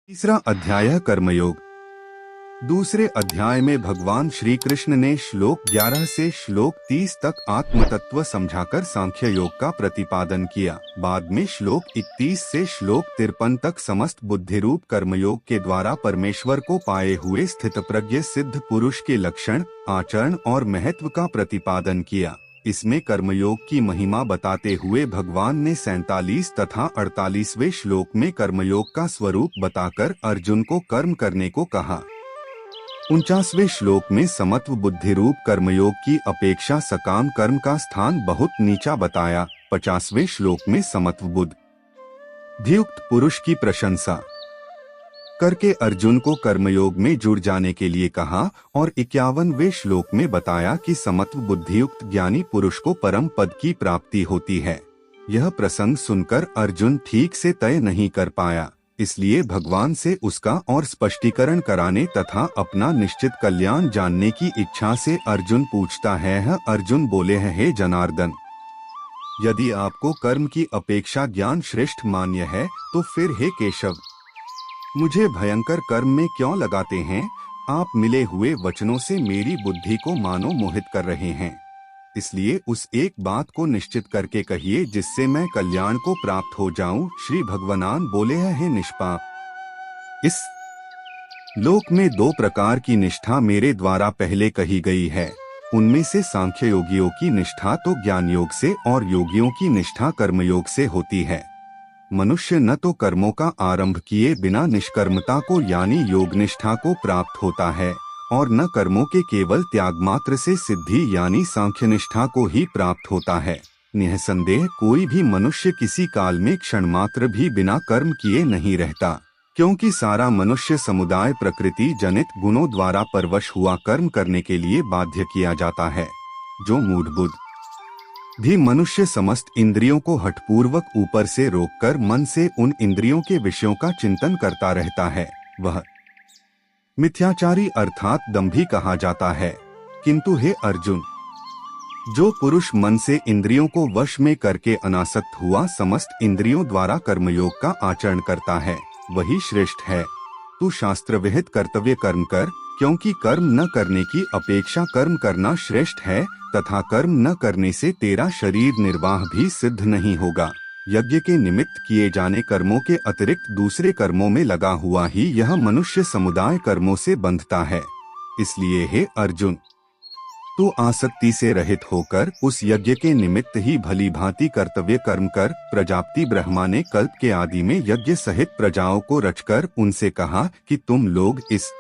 तीसरा अध्याय कर्मयोग। दूसरे अध्याय में भगवान श्री कृष्ण ने श्लोक 11 से श्लोक 30 तक आत्मतत्व समझाकर सांख्य योग का प्रतिपादन किया। बाद में श्लोक 31 से श्लोक 53 तक समस्त बुद्धिरूप कर्मयोग के द्वारा परमेश्वर को पाए हुए स्थितप्रज्ञ सिद्ध पुरुष के लक्षण, आचरण और महत्व का प्रतिपादन किया। इसमें कर्मयोग की महिमा बताते हुए भगवान ने 47 तथा 48वें श्लोक में कर्मयोग का स्वरूप बताकर अर्जुन को कर्म करने को कहा। 49वें श्लोक में समत्व बुद्धि रूप कर्मयोग की अपेक्षा सकाम कर्म का स्थान बहुत नीचा बताया। 50वें श्लोक में समत्व बुद्धियुक्त पुरुष की प्रशंसा करके अर्जुन को कर्मयोग में जुड़ जाने के लिए कहा और 51वें श्लोक में बताया कि समत्व बुद्धियुक्त ज्ञानी पुरुष को परम पद की प्राप्ति होती है। यह प्रसंग सुनकर अर्जुन ठीक से तय नहीं कर पाया, इसलिए भगवान से उसका और स्पष्टीकरण कराने तथा अपना निश्चित कल्याण जानने की इच्छा से अर्जुन पूछता है। अर्जुन बोले हैं, हे जनार्दन, यदि आपको कर्म की अपेक्षा ज्ञान श्रेष्ठ मान्य है तो फिर हे केशव, मुझे भयंकर कर्म में क्यों लगाते हैं? आप मिले हुए वचनों से मेरी बुद्धि को मानो मोहित कर रहे हैं, इसलिए उस एक बात को निश्चित करके कहिए जिससे मैं कल्याण को प्राप्त हो जाऊं। श्री भगवान बोले हैं, हे निष्पाप, इस लोक में दो प्रकार की निष्ठा मेरे द्वारा पहले कही गई है। उनमें से सांख्य योगियों की निष्ठा तो ज्ञान योग से और योगियों की निष्ठा कर्मयोग से होती है। मनुष्य न तो कर्मों का आरंभ किए बिना निष्कर्मता को यानी योग निष्ठा को प्राप्त होता है और न कर्मों के केवल त्याग मात्र से सिद्धि यानी सांख्य निष्ठा को ही प्राप्त होता है। निःसंदेह कोई भी मनुष्य किसी काल में क्षण मात्र भी बिना कर्म किए नहीं रहता, क्योंकि सारा मनुष्य समुदाय प्रकृति जनित गुणों द्वारा परवश हुआ कर्म करने के लिए बाध्य किया जाता है। जो मूढ़ भी मनुष्य समस्त इंद्रियों को हठपूर्वक ऊपर से रोककर मन से उन इंद्रियों के विषयों का चिंतन करता रहता है, वह मिथ्याचारी अर्थात दंभी कहा जाता है। किंतु हे अर्जुन, जो पुरुष मन से इंद्रियों को वश में करके अनासक्त हुआ समस्त इंद्रियों द्वारा कर्मयोग का आचरण करता है, वही श्रेष्ठ है। तू शास्त्र विहित कर्तव्य कर्म कर, क्योंकि कर्म न करने की अपेक्षा कर्म करना श्रेष्ठ है तथा कर्म न करने से तेरा शरीर निर्वाह भी सिद्ध नहीं होगा। यज्ञ के निमित्त किए जाने कर्मों के अतिरिक्त दूसरे कर्मों में लगा हुआ ही यह मनुष्य समुदाय कर्मों से बंधता है। इसलिए हे अर्जुन, तू आसक्ति से रहित होकर उस यज्ञ के निमित्त ही भली भांति कर्तव्य कर्म कर। प्रजापति ब्रह्मा ने कल्प के आदि में यज्ञ सहित प्रजाओं को रचकर उनसे कहा कि तुम लोग इस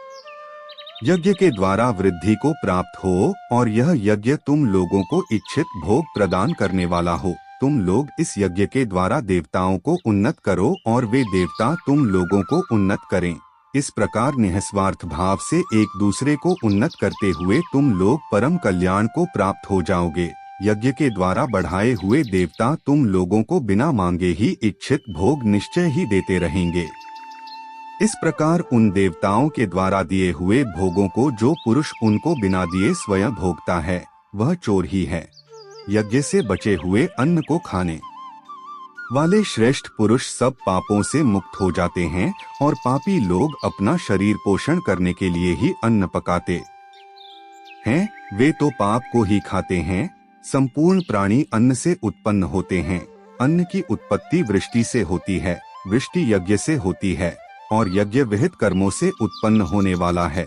यज्ञ के द्वारा वृद्धि को प्राप्त हो और यह यज्ञ तुम लोगों को इच्छित भोग प्रदान करने वाला हो। तुम लोग इस यज्ञ के द्वारा देवताओं को उन्नत करो और वे देवता तुम लोगों को उन्नत करें। इस प्रकार निःस्वार्थ भाव से एक दूसरे को उन्नत करते हुए तुम लोग परम कल्याण को प्राप्त हो जाओगे। यज्ञ के द्वारा बढ़ाए हुए देवता तुम लोगों को बिना मांगे ही इच्छित भोग निश्चय ही देते रहेंगे। इस प्रकार उन देवताओं के द्वारा दिए हुए भोगों को जो पुरुष उनको बिना दिए स्वयं भोगता है, वह चोर ही है। यज्ञ से बचे हुए अन्न को खाने वाले श्रेष्ठ पुरुष सब पापों से मुक्त हो जाते हैं और पापी लोग अपना शरीर पोषण करने के लिए ही अन्न पकाते हैं, वे तो पाप को ही खाते हैं। संपूर्ण प्राणी अन्न से उत्पन्न होते हैं। अन्न की उत्पत्ति वृष्टि से होती है, वृष्टि यज्ञ से होती है और यज्ञ विहित कर्मों से उत्पन्न होने वाला है।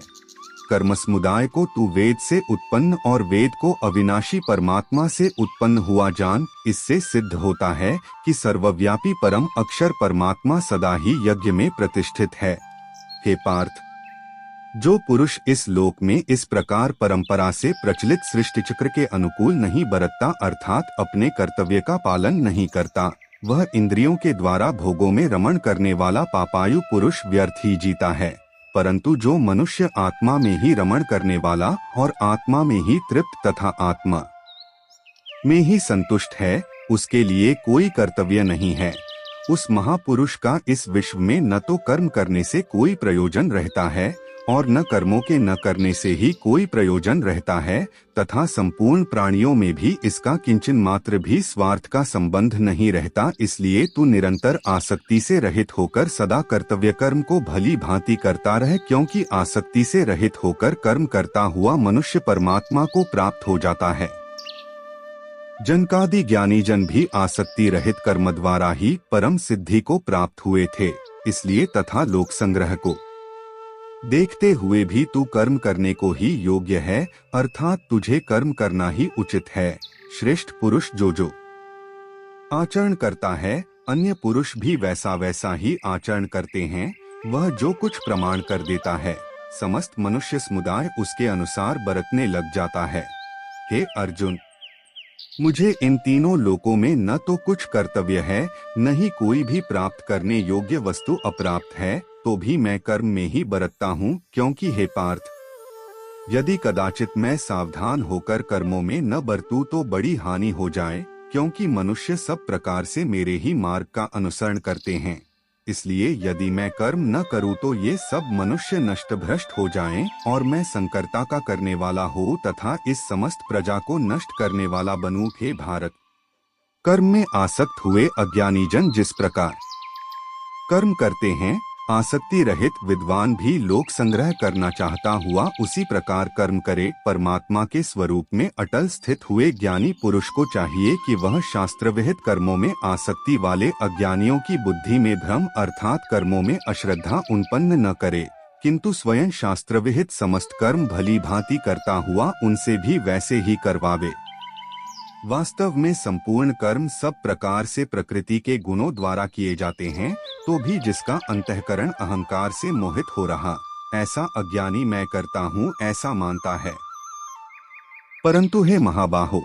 कर्म समुदाय को तू वेद से उत्पन्न और वेद को अविनाशी परमात्मा से उत्पन्न हुआ जान। इससे सिद्ध होता है कि सर्वव्यापी परम अक्षर परमात्मा सदा ही यज्ञ में प्रतिष्ठित है। हे पार्थ, जो पुरुष इस लोक में इस प्रकार परंपरा से प्रचलित सृष्टि चक्र के अनुकूल नहीं बरतता अर्थात अपने कर्तव्य का पालन नहीं करता, वह इंद्रियों के द्वारा भोगों में रमण करने वाला पापायु पुरुष व्यर्थ ही जीता है। परंतु जो मनुष्य आत्मा में ही रमण करने वाला और आत्मा में ही तृप्त तथा आत्मा में ही संतुष्ट है, उसके लिए कोई कर्तव्य नहीं है। उस महापुरुष का इस विश्व में न तो कर्म करने से कोई प्रयोजन रहता है और न कर्मों के न करने से ही कोई प्रयोजन रहता है, तथा संपूर्ण प्राणियों में भी इसका किंचन मात्र भी स्वार्थ का संबंध नहीं रहता। इसलिए तू निरंतर आसक्ति से रहित होकर सदा कर्तव्य कर्म को भली भांति करता रहे, क्योंकि आसक्ति से रहित होकर कर्म करता हुआ मनुष्य परमात्मा को प्राप्त हो जाता है। जनकादि ज्ञानी जन भी आसक्ति रहित कर्म द्वारा ही परम सिद्धि को प्राप्त हुए थे। इसलिए तथा लोक संग्रह को देखते हुए भी तू कर्म करने को ही योग्य है, अर्थात तुझे कर्म करना ही उचित है। श्रेष्ठ पुरुष जो आचरण करता है, अन्य पुरुष भी वैसा वैसा ही आचरण करते हैं। वह जो कुछ प्रमाण कर देता है, समस्त मनुष्य समुदाय उसके अनुसार बरतने लग जाता है। हे अर्जुन, मुझे इन तीनों लोकों में न तो कुछ कर्तव्य है, न ही कोई भी प्राप्त करने योग्य वस्तु अप्राप्त है, तो भी मैं कर्म में ही बरतता हूँ। क्योंकि हे पार्थ, यदि कदाचित मैं सावधान होकर कर्मों में न बरतूं तो बड़ी हानि हो जाए, क्योंकि मनुष्य सब प्रकार से मेरे ही मार्ग का अनुसरण करते हैं। इसलिए यदि मैं कर्म न करूं तो ये सब मनुष्य नष्ट भ्रष्ट हो जाएं और मैं संकर्ता का करने वाला हो तथा इस समस्त प्रजा को नष्ट करने वाला बनूं। हे भारत, कर्म में आसक्त हुए अज्ञानी जन जिस प्रकार कर्म करते हैं, आसक्ति रहित विद्वान भी लोक संग्रह करना चाहता हुआ उसी प्रकार कर्म करे। परमात्मा के स्वरूप में अटल स्थित हुए ज्ञानी पुरुष को चाहिए कि वह शास्त्र विहित कर्मों में आसक्ति वाले अज्ञानियों की बुद्धि में भ्रम अर्थात कर्मों में अश्रद्धा उत्पन्न न करे, किंतु स्वयं शास्त्र विहित समस्त कर्म भली भांति करता हुआ उनसे भी वैसे ही करवावे। वास्तव में संपूर्ण कर्म सब प्रकार से प्रकृति के गुणों द्वारा किए जाते हैं, तो भी जिसका अंतःकरण अहंकार से मोहित हो रहा, ऐसा अज्ञानी मैं करता हूँ ऐसा मानता है। परंतु हे महाबाहो,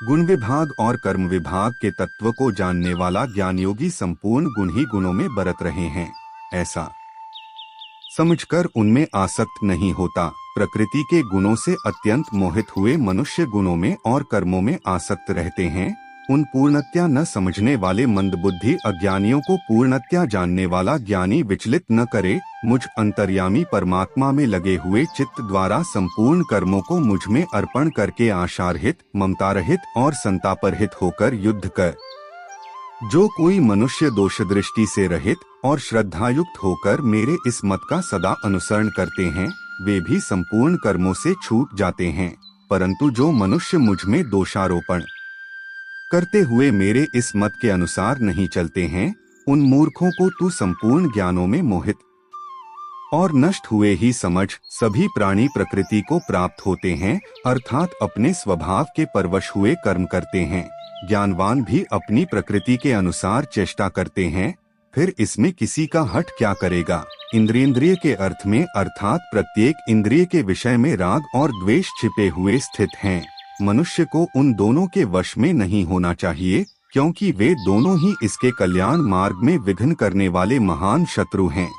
गुण विभाग और कर्म विभाग के तत्व को जानने वाला ज्ञानयोगी संपूर्ण गुण ही गुणों में बरत रहे हैं, ऐसा समझकर उनमें आसक्त नहीं होता। प्रकृति के गुणों से अत्यंत मोहित हुए मनुष्य गुणों में और कर्मों में आसक्त रहते हैं। उन पूर्णतया न समझने वाले मंदबुद्धि अज्ञानियों को पूर्णतया जानने वाला ज्ञानी विचलित न करे। मुझ अंतर्यामी परमात्मा में लगे हुए चित्त द्वारा संपूर्ण कर्मों को मुझ में अर्पण करके आशारहित, ममतारहित और संतापरहित होकर युद्ध कर। जो कोई मनुष्य दोष दृष्टि से रहित और श्रद्धायुक्त होकर मेरे इस मत का सदा अनुसरण करते हैं, वे भी संपूर्ण कर्मों से छूट जाते हैं। परंतु जो मनुष्य मुझ में दोषारोपण करते हुए मेरे इस मत के अनुसार नहीं चलते हैं, उन मूर्खों को तू संपूर्ण ज्ञानों में मोहित और नष्ट हुए ही समझ। सभी प्राणी प्रकृति को प्राप्त होते हैं, अर्थात अपने स्वभाव के परवश हुए कर्म करते हैं। ज्ञानवान भी अपनी प्रकृति के अनुसार चेष्टा करते हैं, फिर इसमें किसी का हठ क्या करेगा। इंद्रिय के अर्थ में अर्थात प्रत्येक इंद्रिय के विषय में राग और द्वेष छिपे हुए स्थित हैं। मनुष्य को उन दोनों के वश में नहीं होना चाहिए, क्योंकि वे दोनों ही इसके कल्याण मार्ग में विघ्न करने वाले महान शत्रु हैं।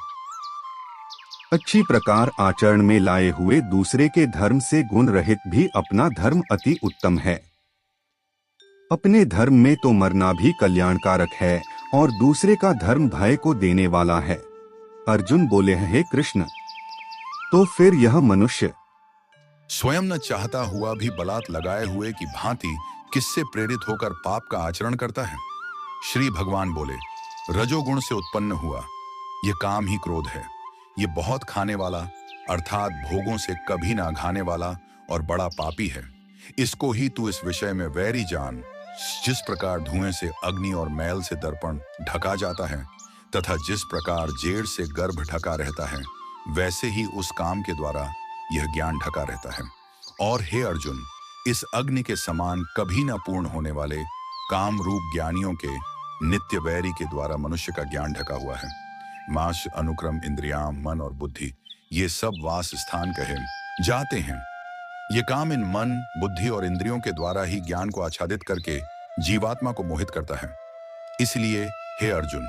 अच्छी प्रकार आचरण में लाए हुए दूसरे के धर्म से गुण रहित भी अपना धर्म अति उत्तम है। अपने धर्म में तो मरना भी कल्याणकारक है और दूसरे का धर्म भय को देने वाला है। अर्जुन बोले, हे कृष्ण, तो फिर यह मनुष्य स्वयं न चाहता हुआ भी बलात् लगाए हुए की भांति किससे प्रेरित होकर पाप का आचरण करता है? श्री भगवान बोले, रजोगुण से उत्पन्न हुआ यह काम ही क्रोध है। ये बहुत खाने वाला अर्थात भोगों से कभी ना घाने वाला और बड़ा पापी है। इसको ही तू इस विषय में वैरी जान। जिस प्रकार धुएं से अग्नि और मैल से दर्पण ढका जाता है तथा जिस प्रकार जेड़ से गर्भ ढका रहता है, वैसे ही उस काम के द्वारा यह ज्ञान ढका रहता है। और हे अर्जुन, इस अग्नि के समान कभी न पूर्ण होने वाले काम रूप ज्ञानियों के नित्य वैरी के द्वारा मनुष्य का ज्ञान ढका हुआ है। माश, अनुक्रम, इंद्रियां, मन और बुद्धि ये सब वास स्थान कहे जाते हैं। ये काम इन मन, बुद्धि और इंद्रियों के द्वारा ही ज्ञान को आच्छादित करके जीवात्मा को मोहित करता है। इसलिए हे अर्जुन,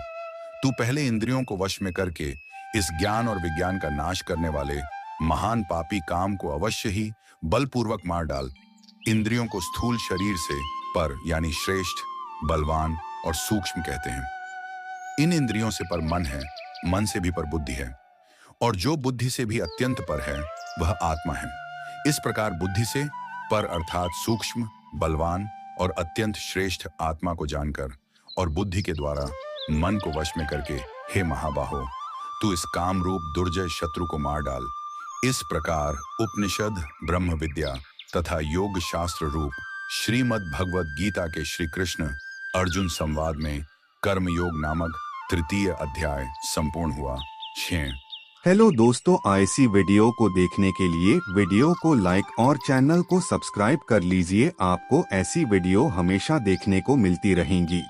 तू पहले इंद्रियों को वश में करके इस ज्ञान और विज्ञान का नाश करने वाले महान पापी काम को अवश्य ही बलपूर्वक मार डाल। इंद्रियों को स्थूल शरीर से पर यानी श्रेष्ठ, बलवान और सूक्ष्म कहते हैं। इन इंद्रियों से पर मन है, मन से भी पर बुद्धि है। और जो बुद्धि से भी अत्यंत पर है वह आत्मा है। इस प्रकार बुद्धि से पर अर्थात सूक्ष्म, बलवान और अत्यंत श्रेष्ठ आत्मा को जानकर और बुद्धि के द्वारा मन को वश में करके, हे महाबाहो, तू इस काम रूप दुर्जय शत्रु को मार डाल। इस प्रकार उपनिषद, ब्रह्म विद्या तथा योग शास्त्र रूप श्रीमद् भगवद गीता के श्री कृष्ण अर्जुन संवाद में कर्मयोग नामक तृतीय अध्याय संपूर्ण हुआ। 6। हेलो दोस्तों, ऐसी वीडियो को देखने के लिए वीडियो को लाइक और चैनल को सब्सक्राइब कर लीजिए। आपको ऐसी वीडियो हमेशा देखने को मिलती रहेंगी।